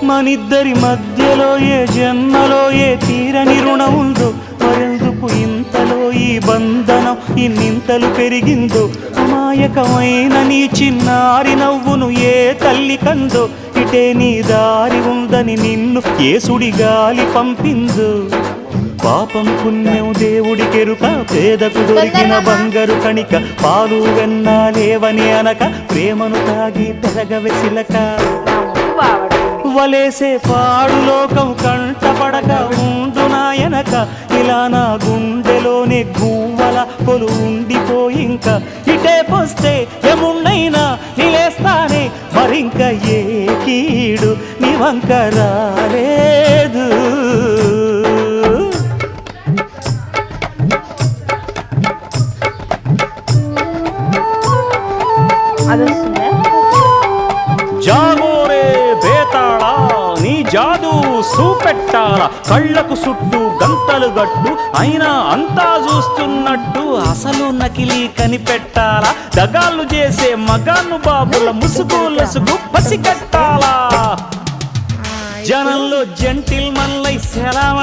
మనిద్దరి మధ్యలో ఏ జన్మలో ఏ తీరని రుణం ఉందో, మరెందుకు ఇంతలో ఈ బంధనం ఇన్నింతలు పెరిగిందో, అమాయకమైన నీ చిన్నారి నవ్వును ఏ తల్లి కందో, ఇటే నీ దారి ఉందని నిన్ను ఏ సుడి గాలి పంపిందో. పాపం పుణ్యం దేవుడికెరుక, పేదకు దొరికిన బంగారు కణిక, పాలు వెన్నాలేవని అనక ప్రేమను తాగి పెరగవెసిలక. వలేసే పాడు లోకం కంటపడక ఉండు నాయనక, ఇలా నా గుండెలోనే గువ్వల కొలు ఉండిపోయింక. ఇటే పోస్తే ఎమున్నైనా నిలేస్తానే, మరింక ఏ కీడు నీ వంక రాలేదు. జాగోరే బేతాళా, నీ జాదు సూపెట్టాలా, కళ్ళకు చుట్టూ గంతలు గట్టు అయినా అంతా చూస్తున్నట్టు, అసలు నకిలీ కనిపెట్టాలా, దగాళ్ళు చేసే మగాను బాబుల ముసుగు లసుగు పసిగట్టాలా. జనంలో జెంటిల్ మన్లై సెలవ